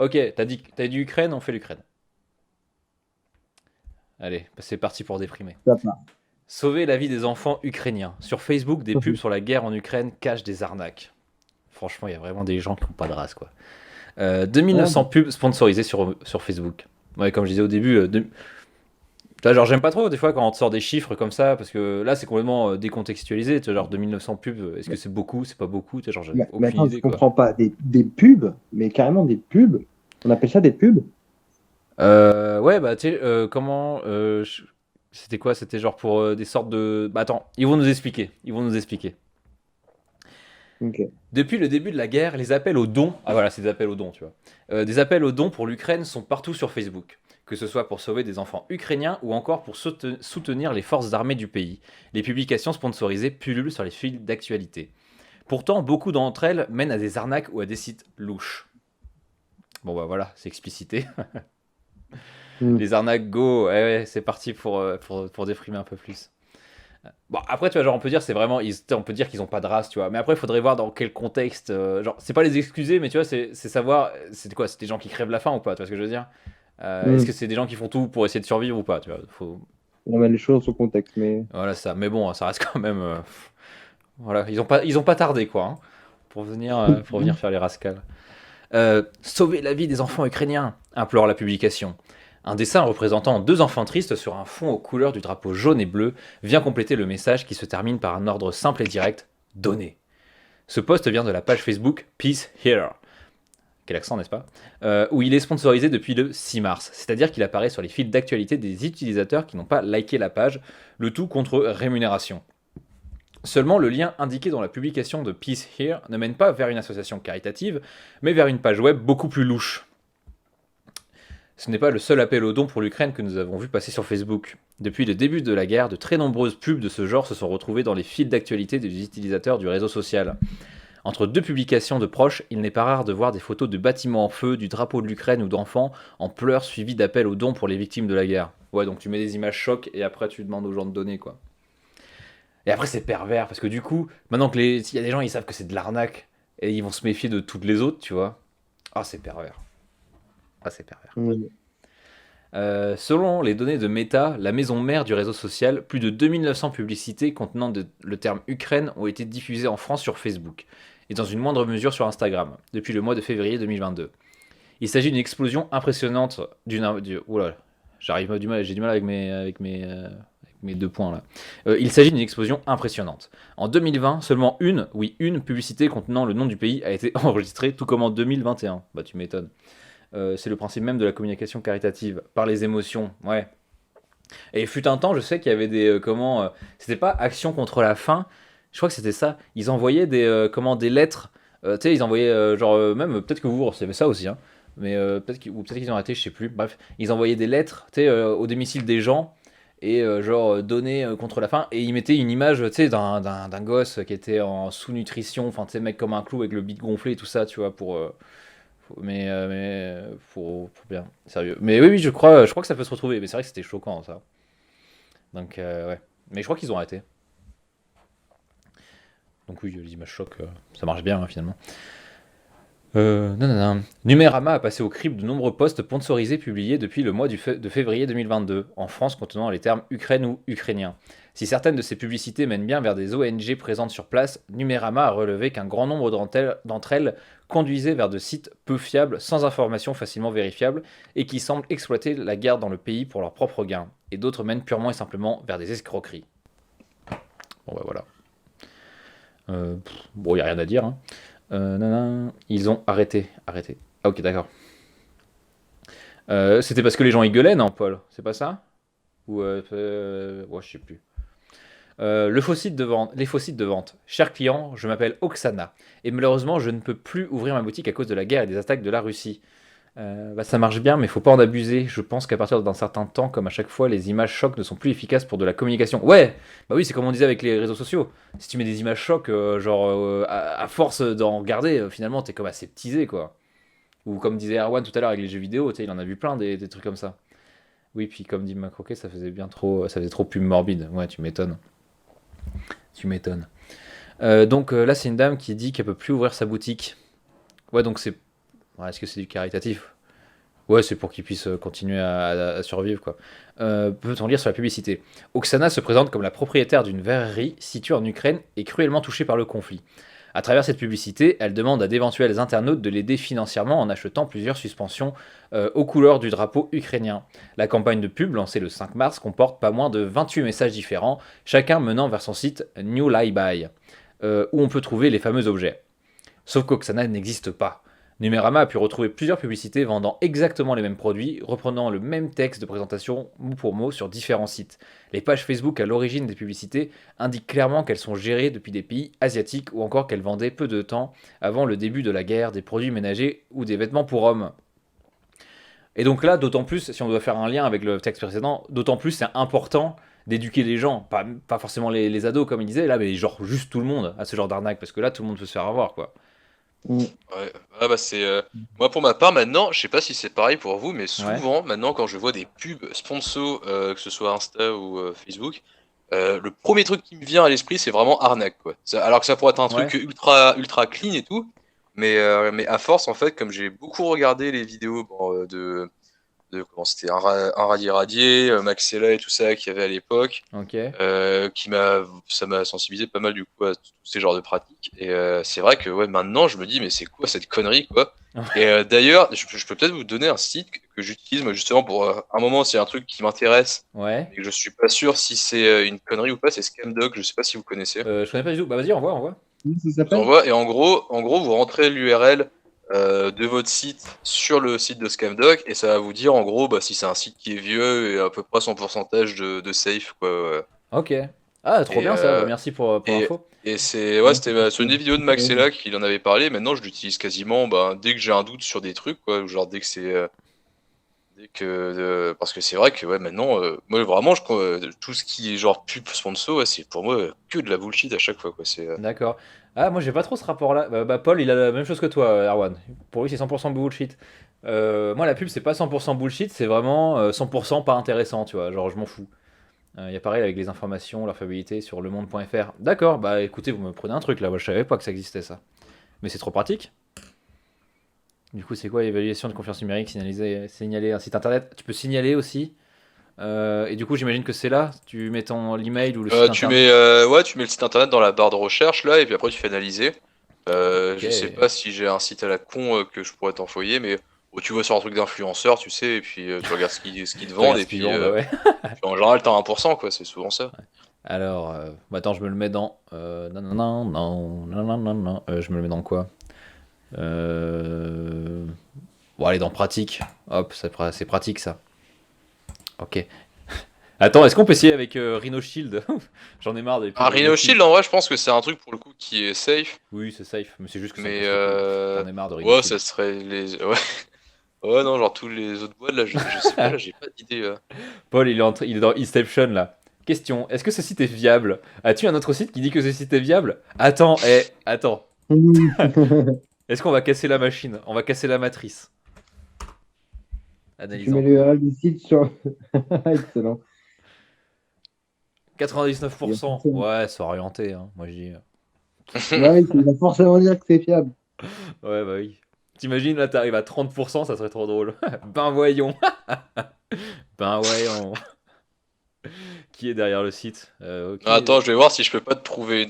Ok, t'as dit Ukraine, on fait l'Ukraine. Allez, c'est parti pour déprimer. Ça part. Sauver la vie des enfants ukrainiens. Sur Facebook, des pubs sur la guerre en Ukraine cachent des arnaques. Franchement, il y a vraiment des gens qui n'ont pas de race, quoi. Ouais, 2900 pubs sponsorisées sur Facebook. Ouais, comme je disais au début, tu vois, genre j'aime pas trop des fois quand on te sort des chiffres comme ça, parce que là c'est complètement décontextualisé. Tu vois, genre 2900 pubs, est-ce que c'est beaucoup, c'est pas beaucoup? Tu vois, genre j'ai mais aucune attends, je idée, quoi. comprends pas. Des pubs, mais carrément des pubs. On appelle ça des pubs? Ouais, bah tu sais, comment. C'était quoi? C'était genre pour des sortes de. Bah attends, ils vont nous expliquer. Ils vont nous expliquer. Ok. Depuis le début de la guerre, les appels aux dons, ah voilà, c'est des appels aux dons, tu vois. Des appels aux dons pour l'Ukraine sont partout sur Facebook, que ce soit pour sauver des enfants ukrainiens ou encore pour soutenir les forces armées du pays. Les publications sponsorisées pullulent sur les fils d'actualité. Pourtant, beaucoup d'entre elles mènent à des arnaques ou à des sites louches. Bon bah voilà, c'est explicité. Hmm. Les arnaques go, ouais, ouais, c'est parti pour déprimer un peu plus. Bon, après, tu vois, genre, on peut dire, c'est vraiment, on peut dire qu'ils ont pas de race, tu vois. Mais après, il faudrait voir dans quel contexte. Genre, c'est pas les excuser, mais tu vois, c'est savoir, c'est quoi, c'est des gens qui crèvent la faim ou pas, tu vois ce que je veux dire. Est-ce que Hmm. c'est des gens qui font tout pour essayer de survivre ou pas, tu vois. Faut... On met les choses au contexte, mais. Voilà, ça. Mais bon, ça reste quand même. Voilà, ils ont pas tardé, quoi, hein, pour venir faire les rascals. Sauver la vie des enfants ukrainiens, implore la publication. Un dessin représentant deux enfants tristes sur un fond aux couleurs du drapeau jaune et bleu vient compléter le message qui se termine par un ordre simple et direct donner. Ce post vient de la page Facebook Peace Here. Quel accent, n'est-ce pas? Où il est sponsorisé depuis le 6 mars. C'est-à-dire qu'il apparaît sur les fils d'actualité des utilisateurs qui n'ont pas liké la page, le tout contre rémunération. Seulement, le lien indiqué dans la publication de Peace Here ne mène pas vers une association caritative, mais vers une page web beaucoup plus louche. Ce n'est pas le seul appel aux dons pour l'Ukraine que nous avons vu passer sur Facebook. Depuis le début de la guerre, de très nombreuses pubs de ce genre se sont retrouvées dans les fils d'actualité des utilisateurs du réseau social. Entre deux publications de proches, il n'est pas rare de voir des photos de bâtiments en feu, du drapeau de l'Ukraine ou d'enfants en pleurs suivis d'appels aux dons pour les victimes de la guerre. Ouais, donc tu mets des images chocs et après tu demandes aux gens de donner, quoi. Et après c'est pervers, parce que du coup, maintenant que s'il y a des gens, ils savent que c'est de l'arnaque, et ils vont se méfier de toutes les autres, tu vois. Ah, c'est pervers. Ah, c'est pervers. Hmm. Selon les données de Meta, la maison mère du réseau social, plus de 2900 publicités contenant le terme Ukraine ont été diffusées en France sur Facebook, et dans une moindre mesure sur Instagram, depuis le mois de février 2022. Il s'agit d'une explosion impressionnante oula, j'ai du mal avec mes deux points là. Il s'agit d'une explosion impressionnante. En 2020, seulement une publicité contenant le nom du pays a été enregistrée, tout comme en 2021. Bah tu m'étonnes. C'est le principe même de la communication caritative, par les émotions, ouais. Et il fut un temps, je sais qu'il y avait des c'était pas Action contre la faim, je crois que c'était ça. Ils envoyaient des lettres, tu sais, ils envoyaient genre même peut-être que vous recevez ça aussi, hein. Mais peut-être qu'ils ont arrêté, je sais plus. Bref, ils envoyaient des lettres, tu sais, au domicile des gens et donner contre la faim et ils mettaient une image, tu sais, d'un gosse qui était en sous-nutrition, enfin tu sais, mec comme un clou avec le bide gonflé et tout ça, tu vois, pour bien, sérieux. Mais oui, oui, je crois que ça peut se retrouver. Mais c'est vrai que c'était choquant, ça. Donc, ouais. Mais je crois qu'ils ont arrêté. Donc oui, les images choc, ça marche bien, hein, finalement. Non, non, non. Numérama a passé au crible de nombreux posts sponsorisés publiés depuis le mois de février 2022, en France contenant les termes Ukraine ou ukrainien. Si certaines de ces publicités mènent bien vers des ONG présentes sur place, Numérama a relevé qu'un grand nombre d'entre elles conduisaient vers de sites peu fiables, sans informations facilement vérifiables, et qui semblent exploiter la guerre dans le pays pour leurs propres gains, et d'autres mènent purement et simplement vers des escroqueries. Bon bah voilà. Bon, y a rien à dire, hein. Nanana, ils ont arrêté. Ah ok, d'accord. C'était parce que les gens y gueulaient, non, Paul? C'est pas ça? Ou ouais, je sais plus. Les faux sites de vente. Cher client, je m'appelle Oksana et malheureusement je ne peux plus ouvrir ma boutique à cause de la guerre et des attaques de la Russie. Bah, ça marche bien, mais faut pas en abuser. Je pense qu'à partir d'un certain temps, comme à chaque fois, les images chocs ne sont plus efficaces pour de la communication. Ouais, bah oui, c'est comme on disait avec les réseaux sociaux. Si tu mets des images chocs, à force d'en regarder, finalement, t'es comme aseptisé, quoi. Ou comme disait Erwan tout à l'heure avec les jeux vidéo, tu sais, il en a vu plein des trucs comme ça. Oui, puis comme dit Macroquet, ça faisait trop pub morbide. Ouais, tu m'étonnes. Tu m'étonnes. Donc là, c'est une dame qui dit qu'elle peut plus ouvrir sa boutique. Ouais, donc c'est Ouais, est-ce que c'est du caritatif? Ouais, c'est pour qu'ils puissent continuer à survivre, quoi. Peut-on lire sur la publicité? Oksana se présente comme la propriétaire d'une verrerie située en Ukraine et cruellement touchée par le conflit. À travers cette publicité, elle demande à d'éventuels internautes de l'aider financièrement en achetant plusieurs suspensions aux couleurs du drapeau ukrainien. La campagne de pub, lancée le 5 mars, comporte pas moins de 28 messages différents, chacun menant vers son site New Lie Buy, où on peut trouver les fameux objets. Sauf qu'Oksana n'existe pas. Numérama a pu retrouver plusieurs publicités vendant exactement les mêmes produits, reprenant le même texte de présentation mot pour mot sur différents sites. Les pages Facebook à l'origine des publicités indiquent clairement qu'elles sont gérées depuis des pays asiatiques ou encore qu'elles vendaient peu de temps avant le début de la guerre des produits ménagers ou des vêtements pour hommes. Et donc là, d'autant plus, si on doit faire un lien avec le texte précédent, d'autant plus c'est important d'éduquer les gens, pas forcément les ados comme il disait, là, mais genre juste tout le monde à ce genre d'arnaque, parce que là, tout le monde peut se faire avoir, quoi. Mm. Ouais. Ah bah c'est moi pour ma part maintenant, je sais pas si c'est pareil pour vous, mais Ouais. souvent maintenant quand je vois des pubs sponsors, que ce soit Insta ou Facebook, le premier truc qui me vient à l'esprit c'est vraiment arnaque quoi. Alors que ça pourrait être un truc Ouais. ultra clean et tout, mais à force en fait comme j'ai beaucoup regardé les vidéos bon, de comment c'était un radier radier, Maxella et tout ça qu'il y avait à l'époque. Ok. Ça m'a sensibilisé pas mal du coup à tous ces genres de pratiques et c'est vrai que ouais maintenant je me dis mais c'est quoi cette connerie quoi. Et d'ailleurs je peux peut-être vous donner un site que j'utilise moi justement pour un moment c'est un truc qui m'intéresse Ouais. mais que je suis pas sûr si c'est une connerie ou pas, c'est Scamdog, je sais pas si vous connaissez. Je connais pas du tout. Bah vas-y, on voit, on voit. Comment ça Je vous s'appelle? envoie et en gros vous rentrez l'URL de votre site sur le site de Scamdog et ça va vous dire en gros bah, si c'est un site qui est vieux et à peu près son pourcentage de safe quoi. Ouais. Ok. Ah, trop Et, bien ça. Bah, merci pour Et, l'info. et c'est ouais, Ouais, c'était sur une des vidéos de c'est- Maxella qu'il en avait parlé. Maintenant, je l'utilise quasiment bah, dès que j'ai un doute sur des trucs, quoi. Genre dès que c'est parce que c'est vrai que ouais, maintenant, moi vraiment, tout ce qui est genre pub sponsor, ouais, c'est pour moi que de la bullshit à chaque fois, quoi. D'accord. Ah, moi j'ai pas trop ce rapport-là. Paul, il a la même chose que toi, Erwan. Pour lui, c'est 100% bullshit. Moi, la pub, c'est pas 100% bullshit, c'est vraiment 100% pas intéressant, tu vois. Genre, je m'en fous. Il y a pareil avec les informations, leur fiabilité sur lemonde.fr. D'accord, bah écoutez, vous me prenez un truc là. Moi, je savais pas que ça existait ça. Mais c'est trop pratique. Du coup, c'est quoi l'évaluation de confiance numérique? Signaler un site internet. Tu peux signaler aussi. Et du coup, j'imagine que c'est là. Tu mets ton l'email ou le site Tu internet. mets ouais, tu mets le site internet dans la barre de recherche là, et puis après tu fais analyser. Ok. Je sais pas si j'ai un site à la con que je pourrais t'envoyer, mais tu vas sur un truc d'influenceur, tu sais, et puis tu regardes ce qu'ils te Tu vendent, regardes et ce qu'ils puis vendent, bah ouais. en général t'as 1%, quoi, c'est souvent ça. Alors, bah attends, je me le mets dans. Non, non, non, non, non, non, non, non. Je me le mets dans quoi? Euh... Bon, allez, dans pratique. Hop, c'est pratique ça. Ok. Attends, est-ce qu'on peut essayer avec Rhino Shield? J'en ai marre des pubs Un Rhino Rhino Shield. Shield, en vrai, je pense que c'est un truc pour le coup qui est safe, Oui, c'est safe, mais c'est juste que ça me mais casse les couilles. J'en ai marre de Rhino ouais, Shield. ça serait les. Ouais, ouais, non, genre tous les autres boîtes là, je sais pas, là, j'ai pas d'idée. Paul, il est dans Inception là. Question, est-ce que ce site est viable? As-tu un autre site qui dit que ce site est viable? Attends, attends. Est-ce qu'on va casser la machine? On va casser la matrice. Tu mets Analysant. le URL du site sur. Excellent. Il y a 99%. forcément... Ouais, c'est orienté, hein. Moi je dis. Ouais, il va forcément dire que c'est fiable. Ouais, bah oui. T'imagines là, t'arrives à 30%, ça serait trop drôle. Ben voyons. Ben voyons. Qui est derrière le site? Ok. Attends, je vais voir si je peux pas te trouver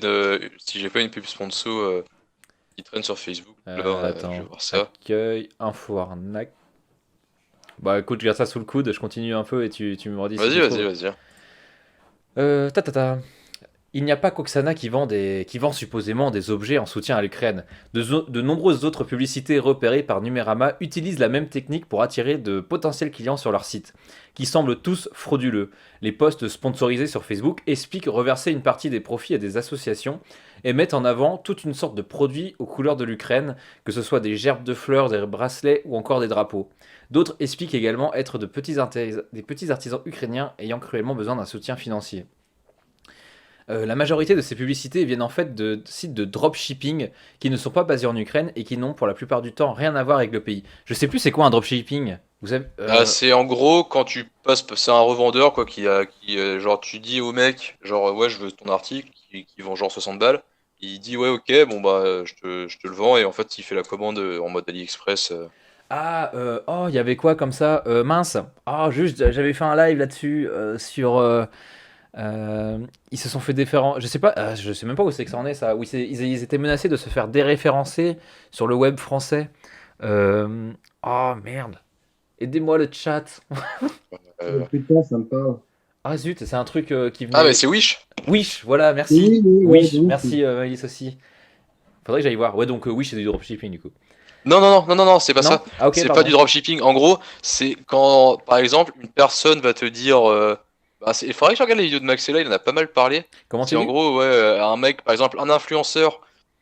si j'ai pas une pub sponsor qui traîne sur Facebook. Là, je vais Attends. voir ça. Accueil, info arnaque. Bah écoute, je garde ça sous le coude, je continue un peu et tu me redis si Vas-y, tu vas-y, trouves. vas-y. Ta ta ta. Il n'y a pas qu'Oksana qui vend supposément des objets en soutien à l'Ukraine. De nombreuses autres publicités repérées par Numérama utilisent la même technique pour attirer de potentiels clients sur leur site, qui semblent tous frauduleux. Les posts sponsorisés sur Facebook expliquent reverser une partie des profits à des associations et mettent en avant toute une sorte de produits aux couleurs de l'Ukraine, que ce soit des gerbes de fleurs, des bracelets ou encore des drapeaux. D'autres expliquent également être des petits artisans ukrainiens ayant cruellement besoin d'un soutien financier. La majorité de ces publicités viennent en fait de sites de dropshipping qui ne sont pas basés en Ukraine et qui n'ont pour la plupart du temps rien à voir avec le pays. Je sais plus c'est quoi un dropshipping. Vous savez C'est en gros quand tu passes, c'est un revendeur quoi genre tu dis au mec genre ouais je veux ton article qui vend genre 60 balles, il dit ouais ok bon bah je te le vends et en fait il fait la commande en mode AliExpress. Oh, il y avait quoi comme ça? Mince. Oh, juste, j'avais fait un live là-dessus sur. Ils se sont fait je sais pas, je sais même pas où c'est que ça en est ça. Oui, ils étaient menacés de se faire déréférencer sur le web français. Euh, Oh merde. Aidez-moi le chat. Euh, Putain, ça me parle. Ah zut, c'est un truc qui Ah, mais venait. c'est Wish. Wish, voilà, merci. Oui, oui, ouais, de Wish, ouf. merci Alice aussi. Faudrait que j'aille voir. Ouais, donc Wish c'est du dropshipping du coup. Non, non, non, non, non, non, c'est pas ça. Non? Ah ok, C'est pas du pardon. dropshipping. En gros, c'est quand, par exemple, une personne va te dire. Il faudrait que je regarde les vidéos de Maxella, il en a pas mal parlé. Comment C'est tu en dis? gros, ouais, un mec, par exemple, un influenceur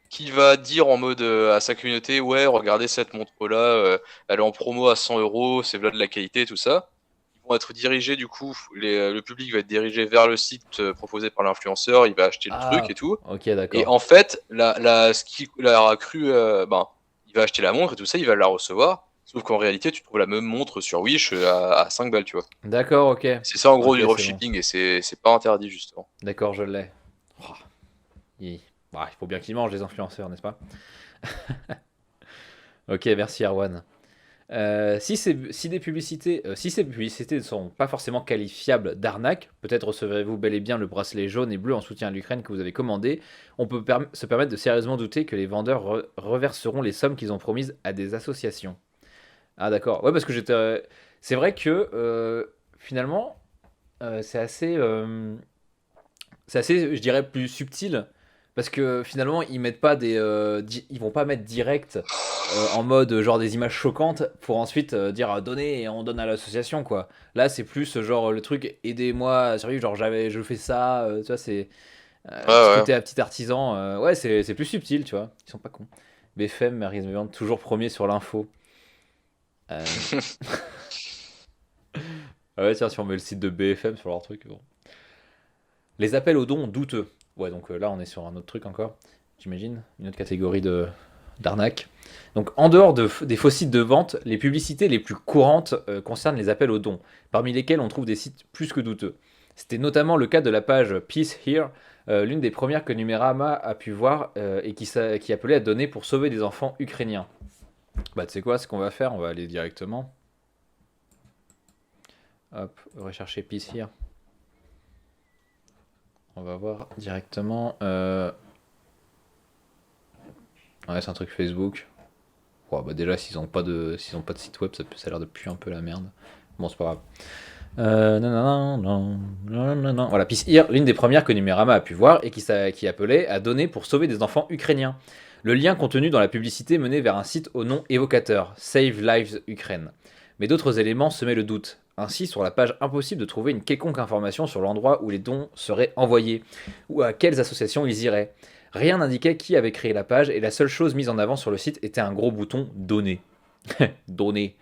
qui va dire en mode à sa communauté, ouais, regardez cette montre-là, elle est en promo à 100 euros, c'est là de la qualité, tout ça. Ils vont être dirigés, du coup, le public va être dirigé vers le site proposé par l'influenceur, il va acheter le truc et Ah, tout. ok, Et d'accord. en fait, ce qu'il a cru, il va acheter la montre et tout ça, il va la recevoir. Sauf qu'en réalité, tu trouves la même montre sur Wish à 5 balles, tu vois. D'accord, ok. C'est ça en gros Ok, du c'est bon. dropshipping et c'est pas interdit, justement. D'accord, je l'ai. Oh, il... il faut bien qu'ils mangent les influenceurs, n'est-ce pas? Ok, merci Arwan. Si ces publicités ne sont pas forcément qualifiables d'arnaque, peut-être recevrez-vous bel et bien le bracelet jaune et bleu en soutien à l'Ukraine que vous avez commandé. On peut se permettre de sérieusement douter que les vendeurs reverseront les sommes qu'ils ont promises à des associations. Ah d'accord. Ouais, parce que c'est vrai que finalement, c'est assez, je dirais, plus subtil. Parce que finalement, ils vont pas mettre direct en mode genre des images choquantes pour ensuite dire donnez et on donne à l'association quoi. Là, c'est plus genre le truc aidez-moi à survivre, genre je fais ça, tu vois, c'est Ouais, petit ouais. côté à petit artisan. Ouais, c'est plus subtil, tu vois. Ils sont pas cons. BFM, Marie Viande, toujours premier sur l'info. Euh, Ah ouais, tiens, si on met le site de BFM sur leur truc, bon. Les appels aux dons douteux. Ouais, donc là, on est sur un autre truc encore, j'imagine. Une autre catégorie d'arnaque. Donc, en dehors des faux sites de vente, les publicités les plus courantes concernent les appels aux dons, parmi lesquels on trouve des sites plus que douteux. C'était notamment le cas de la page Peace Here, l'une des premières que Numérama a pu voir et qui appelait à donner pour sauver des enfants ukrainiens. Bah, tu sais quoi, ce qu'on va faire, on va aller directement. Hop, rechercher Peace Here. On va voir directement. Ouais, c'est un truc Facebook. Ouais, bah déjà, s'ils ont pas de site web, ça a l'air de puer un peu la merde. Bon, c'est pas grave. Non, non, non, non, non, non. Voilà, Peace Here, l'une des premières que Numérama a pu voir et qui appelait à donner pour sauver des enfants ukrainiens. Le lien contenu dans la publicité menait vers un site au nom évocateur, Save Lives Ukraine. Mais d'autres éléments semaient le doute. Ainsi, sur la page, impossible de trouver une quelconque information sur l'endroit où les dons seraient envoyés, ou à quelles associations ils iraient. Rien n'indiquait qui avait créé la page, et la seule chose mise en avant sur le site était un gros bouton Donner. Donner.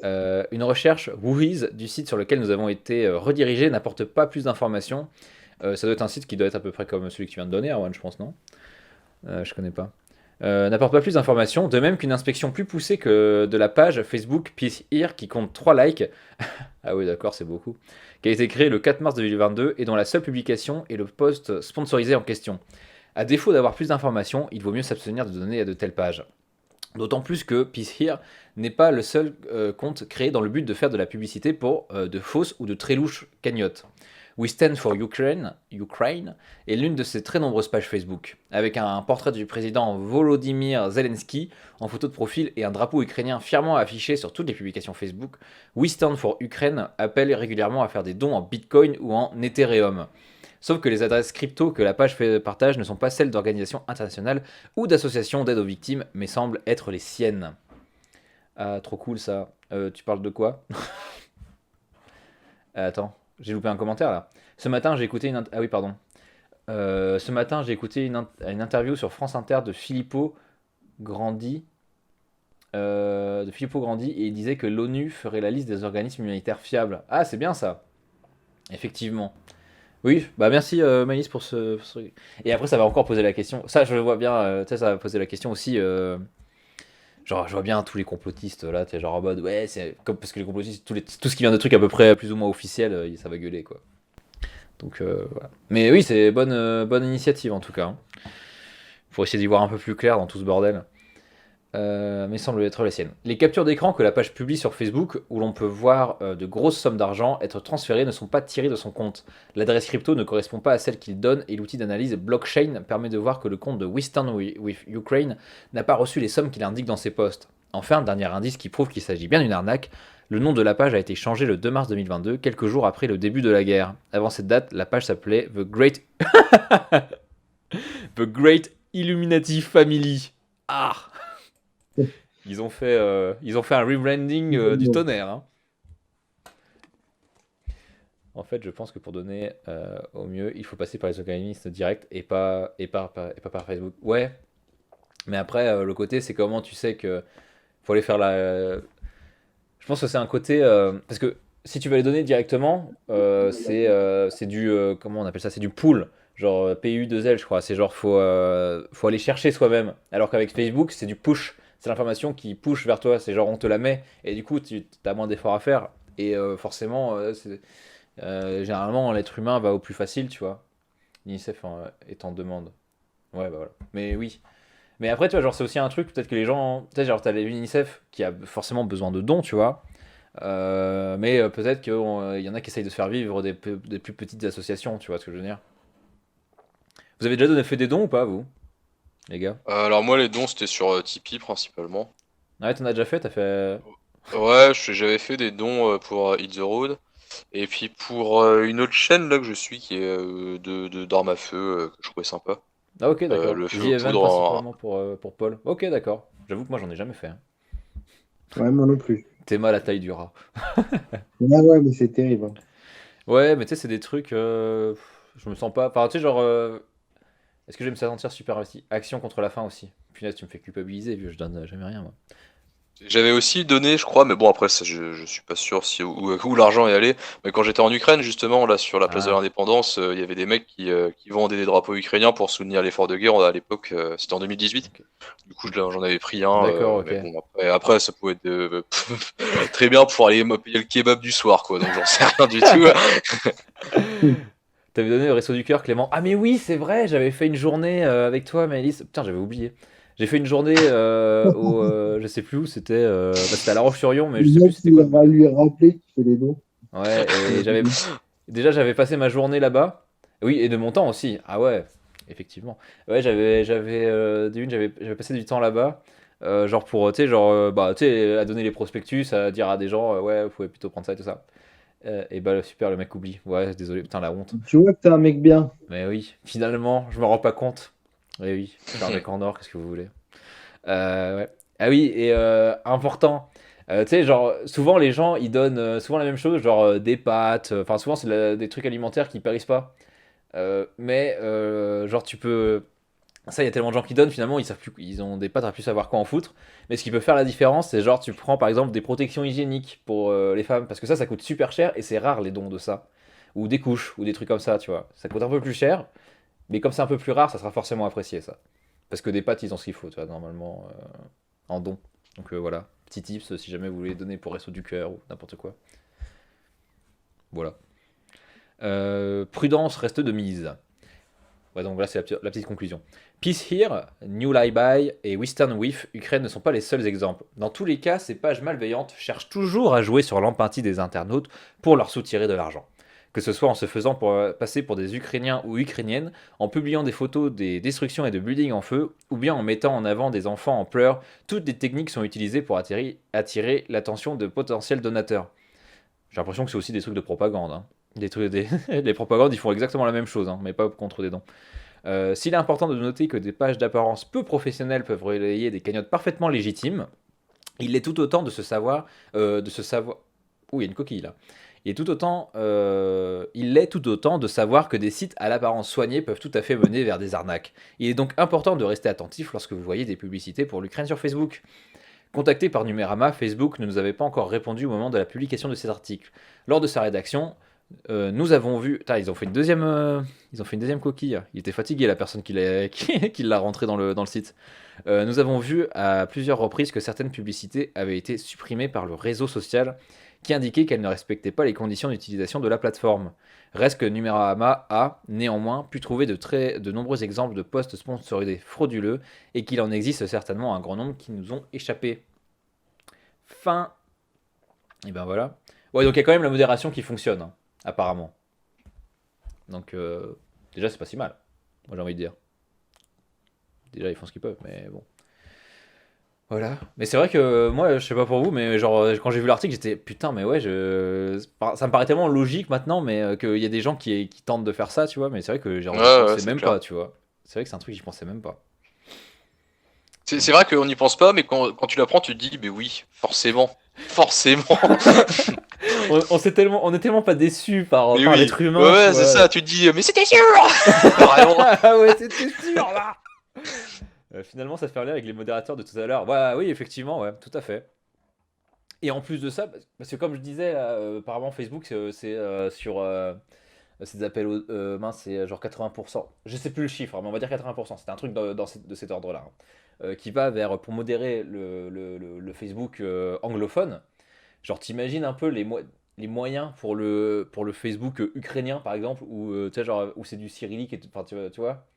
Une recherche Whois du site sur lequel nous avons été redirigés n'apporte pas plus d'informations. Ça doit être un site qui doit être à peu près comme celui que tu viens de donner, Arwan, je pense, non? Je connais pas. N'apporte pas plus d'informations, de même qu'une inspection plus poussée que de la page Facebook Peace Here qui compte 3 likes. Ah oui, d'accord, c'est beaucoup. Qui a été créée le 4 mars 2022 et dont la seule publication est le post sponsorisé en question. À défaut d'avoir plus d'informations, il vaut mieux s'abstenir de donner à de telles pages. D'autant plus que Peace Here n'est pas le seul compte créé dans le but de faire de la publicité pour de fausses ou de très louches cagnottes. We Stand for Ukraine est l'une de ses très nombreuses pages Facebook, avec un portrait du président Volodymyr Zelensky en photo de profil et un drapeau ukrainien fièrement affiché sur toutes les publications Facebook. We Stand for Ukraine appelle régulièrement à faire des dons en Bitcoin ou en Ethereum. Sauf que les adresses crypto que la page partage ne sont pas celles d'organisations internationales ou d'associations d'aide aux victimes, mais semblent être les siennes. Ah, trop cool ça. Tu parles de quoi? Attends, j'ai loupé un commentaire là. Ce matin, j'ai écouté Ah oui, pardon. Ce matin, j'ai écouté une interview sur France Inter de Filippo Grandi. Et il disait que l'ONU ferait la liste des organismes humanitaires fiables. Ah, c'est bien ça. Effectivement. Oui, bah merci Maïs pour ce. Et après, ça va encore poser la question. Ça, je le vois bien. Tu sais, ça va poser la question aussi. Genre, je vois bien tous les complotistes là, tu sais, genre en mode ouais, c'est comme parce que les complotistes, tout ce qui vient de trucs à peu près plus ou moins officiels, ça va gueuler quoi. Donc voilà. Mais oui, c'est bonne initiative en tout cas, hein. Faut essayer d'y voir un peu plus clair dans tout ce bordel. mais semble être la sienne. Les captures d'écran que la page publie sur Facebook, où l'on peut voir de grosses sommes d'argent être transférées, ne sont pas tirées de son compte. L'adresse crypto ne correspond pas à celle qu'il donne et l'outil d'analyse blockchain permet de voir que le compte de Western with Ukraine n'a pas reçu les sommes qu'il indique dans ses posts. Enfin, dernier indice qui prouve qu'il s'agit bien d'une arnaque, le nom de la page a été changé le 2 mars 2022, quelques jours après le début de la guerre. Avant cette date, la page s'appelait The Great Illuminati Family. Ah, ils ont fait un rebranding du tonnerre. Hein. En fait, je pense que pour donner au mieux, il faut passer par les organismes directs et pas par Facebook. Ouais, mais après, le côté, c'est comment tu sais que faut aller faire la. Je pense que c'est un côté. Parce que si tu veux les donner directement, c'est du. Comment on appelle ça? C'est du pool. Genre PU2L, je crois. C'est genre, faut aller chercher soi-même. Alors qu'avec Facebook, c'est du push. C'est l'information qui push vers toi. C'est genre, on te la met. Et du coup, tu as moins d'efforts à faire. Et forcément, généralement, l'être humain va au plus facile, tu vois. L'UNICEF est en demande. Ouais, bah voilà. Mais oui. Mais après, tu vois, genre, c'est aussi un truc, peut-être que les gens. Tu sais, genre, t'as l'UNICEF qui a forcément besoin de dons, tu vois. Mais peut-être qu'il y en a qui essayent de se faire vivre des plus petites associations, tu vois ce que je veux dire. Vous avez déjà fait des dons ou pas, vous, les gars? Alors moi les dons c'était sur Tipeee principalement. Ah ouais, t'en as déjà fait? T'as fait. Ouais, j'avais fait des dons pour Hit the Road. Et puis pour une autre chaîne là que je suis qui est d'armes à feu que je trouvais sympa. Ah, ok, d'accord. Le The feu aux Event poudres principalement pour Paul. Ok, d'accord. J'avoue que moi, j'en ai jamais fait. Hein. Ouais, moi non plus. T'es mal à la taille du rat. Ah ouais, mais c'est terrible. Hein. Ouais, mais tu sais, c'est des trucs. Je me sens pas. Enfin, tu sais, genre. Est-ce que je vais me sentir super investi? Action contre la faim aussi. Punaise, tu me fais culpabiliser, vieux, je donne jamais rien, moi. J'avais aussi donné, je crois, mais bon après ça, je suis pas sûr si où l'argent est allé. Mais quand j'étais en Ukraine justement, là sur la place de Ah, l'Indépendance, il y avait des mecs qui vendaient des drapeaux ukrainiens pour soutenir l'effort de guerre. À l'époque, c'était en 2018. ok. Du coup, j'en avais pris un, D'accord, ok. mais bon après ça pouvait être très bien pour aller me payer le kebab du soir, quoi. Donc j'en sais rien du tout. T'avais donné le Resto du Cœur, Clément. Ah, mais oui, c'est vrai, j'avais fait une journée avec toi, Maëlys. Putain, j'avais oublié. J'ai fait une journée au. Je sais plus où, c'était. C'était à La Roche-sur-Yon, mais je Le sais plus mec, c'était il quoi. va lui rappeler qu'il fait des dons. Ouais, et j'avais. Déjà, j'avais passé ma journée là-bas. Oui, et de mon temps aussi. Ah ouais, effectivement. Ouais, j'avais passé du temps là-bas. Genre pour, tu sais, bah, tu sais, à donner les prospectus, à dire à des gens, ouais, vous pouvez plutôt prendre ça et tout ça. Et bah, super, le mec oublie. Ouais, désolé, putain, la honte. Tu vois que t'es un mec bien. Mais oui, finalement, je me rends pas compte. Mais oui, je suis un mec en or, qu'est-ce que vous voulez? Ouais. Ah oui, et important. Tu sais, genre, souvent les gens, ils donnent souvent la même chose, genre des pâtes. Enfin, souvent, c'est des trucs alimentaires qui périssent pas. Mais, genre, tu peux. Ça, il y a tellement de gens qui donnent, finalement, ils savent plus, ils ont des pâtes à plus savoir quoi en foutre. Mais ce qui peut faire la différence, c'est genre, tu prends par exemple des protections hygiéniques pour les femmes, parce que ça coûte super cher et c'est rare les dons de ça. Ou des couches, ou des trucs comme ça, tu vois. Ça coûte un peu plus cher, mais comme c'est un peu plus rare, ça sera forcément apprécié, ça. Parce que des pâtes, ils ont ce qu'il faut, tu vois, normalement, en don. Donc voilà, petit tips si jamais vous voulez donner pour Resto du Cœur ou n'importe quoi. Voilà. Prudence reste de mise. Ouais, donc voilà, c'est la petite conclusion. Peace Here, New Lie By et Western With Ukraine ne sont pas les seuls exemples. Dans tous les cas, ces pages malveillantes cherchent toujours à jouer sur l'empathie des internautes pour leur soutirer de l'argent. Que ce soit en se faisant passer pour des Ukrainiens ou Ukrainiennes, en publiant des photos des destructions et de buildings en feu, ou bien en mettant en avant des enfants en pleurs, toutes les techniques sont utilisées pour attirer l'attention de potentiels donateurs. J'ai l'impression que c'est aussi des trucs de propagande. Hein. Les propagandes, ils font exactement la même chose, hein, mais pas contre des dons. S'il est important de noter que des pages d'apparence peu professionnelles peuvent relayer des cagnottes parfaitement légitimes, il est tout autant de se savoir. Ouh, il y a une coquille là. Il est tout autant de savoir que des sites à l'apparence soignée peuvent tout à fait mener vers des arnaques. Il est donc important de rester attentif lorsque vous voyez des publicités pour l'Ukraine sur Facebook. Contacté par Numérama, Facebook ne nous avait pas encore répondu au moment de la publication de cet article. Lors de sa rédaction, nous avons vu. Ils ont fait une deuxième coquille. Il était fatigué, la personne qui l'a rentré dans le site. Nous avons vu à plusieurs reprises que certaines publicités avaient été supprimées par le réseau social qui indiquait qu'elle ne respectait pas les conditions d'utilisation de la plateforme. Reste que Numérama a, néanmoins, pu trouver de nombreux exemples de posts sponsorisés frauduleux et qu'il en existe certainement un grand nombre qui nous ont échappé. Fin. Et ben voilà. Ouais, donc il y a quand même la modération qui fonctionne, hein, apparemment. Donc, déjà, c'est pas si mal. Moi, j'ai envie de dire. Déjà, ils font ce qu'ils peuvent, mais bon. Voilà. Mais c'est vrai que moi, je sais pas pour vous, mais genre, quand j'ai vu l'article, j'étais putain, mais ouais, ça me paraît tellement logique maintenant, mais qu'il y a des gens qui tentent de faire ça, tu vois. Mais c'est vrai que genre, j'y Ouais, pensais c'est même clair. pas, tu vois. C'est vrai que c'est un truc que j'y pensais même pas. C'est vrai qu'on n'y pense pas, mais quand tu l'apprends, tu te dis, mais oui, forcément. Forcément. On est tellement pas déçus Mais par oui. l'être Ouais, humain, tu ouais, c'est vois. ça, tu te dis, mais c'était sûr. Vraiment. Ah ouais, c'était sûr là. Finalement, ça fait un lien avec les modérateurs de tout à l'heure. Ouais, oui, effectivement, ouais, tout à fait. Et en plus de ça, parce que comme je disais, là, apparemment Facebook, c'est sur ces appels, mince, c'est genre 80%. Je sais plus le chiffre, hein, mais on va dire 80%. C'était un truc de cet ordre-là, hein. Qui va vers, pour modérer le Facebook anglophone. Genre, t'imagines un peu les moyens pour le Facebook ukrainien, par exemple, où, tu sais, genre, où c'est du cyrillique, enfin, tu vois,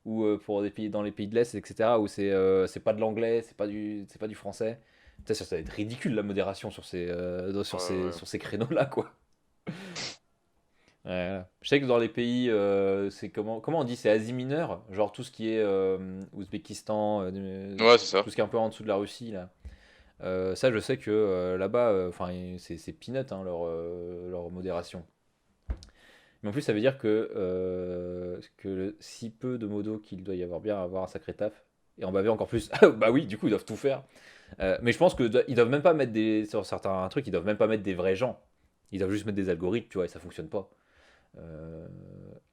ou pour des pays, dans les pays de l'Est, etc., où c'est pas de l'anglais, c'est pas du français. Tu sais, ça va être ridicule la modération Ouais, ouais. sur ces créneaux-là, quoi. Ouais, voilà. Je sais que dans les pays, c'est comment on dit, c'est Asie mineure, genre tout ce qui est Ouzbékistan, Ouais, c'est ça. tout ce qui est un peu en dessous de la Russie, là. Ça, je sais que là-bas, enfin, c'est peanut, hein, leur modération. Mais en plus, ça veut dire que si peu de modos qu'il doit y avoir bien avoir un sacré taf. Et en baver encore plus. Bah oui, du coup, ils doivent tout faire. Mais je pense ils doivent même pas mettre sur certains trucs, ils doivent même pas mettre des vrais gens. Ils doivent juste mettre des algorithmes, tu vois, et ça fonctionne pas. Euh,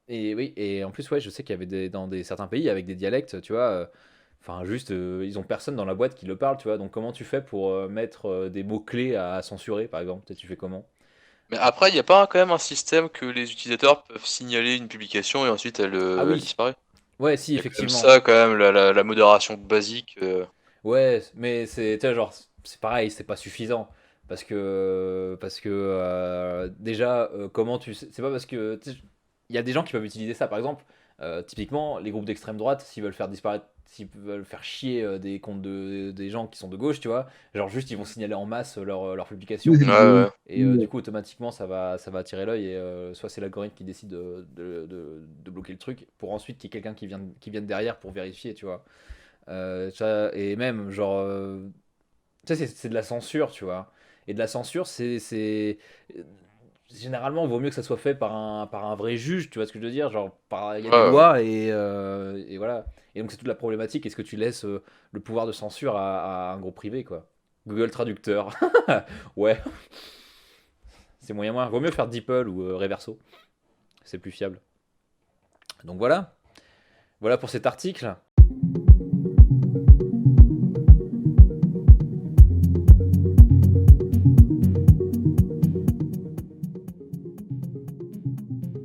et oui, et en plus, ouais, je sais qu'il y avait dans certains pays avec des dialectes, tu vois. Enfin, juste, ils ont personne dans la boîte qui le parle, tu vois. Donc, comment tu fais pour mettre des mots-clés à censurer, par exemple? Tu fais comment? Mais après, il n'y a pas quand même un système que les utilisateurs peuvent signaler une publication et ensuite elle, Ah elle oui, disparaît? ouais, si, Il y a quand même effectivement. ça, quand même, la modération basique. Ouais, mais c'est, tu sais, genre, c'est pareil, c'est pas suffisant. Parce que déjà, comment tu sais, c'est pas parce que, tu sais, il y a des gens qui peuvent utiliser ça. Par exemple, typiquement, les groupes d'extrême droite, s'ils veulent faire disparaître, s'ils veulent faire chier des comptes des gens qui sont de gauche, tu vois, genre juste ils vont signaler en masse leur publication. Ouais, J'ai ouais. Et du vu, coup, automatiquement, ça va attirer l'œil et soit c'est l'algorithme qui décide de bloquer le truc pour ensuite qu'il y ait quelqu'un qui vienne derrière pour vérifier, tu vois. Et même, genre, tu sais, c'est de la censure, tu vois. Et de la censure, généralement, il vaut mieux que ça soit fait par un vrai juge, tu vois ce que je veux dire? Genre, il y a des Ouais, ouais. lois et voilà. Et donc, c'est toute la problématique. Est-ce que tu laisses le pouvoir de censure à un groupe privé, quoi? Google Traducteur. Ouais, c'est moyen moins. Vaut mieux faire DeepL ou Reverso. C'est plus fiable. Donc voilà. Voilà pour cet article.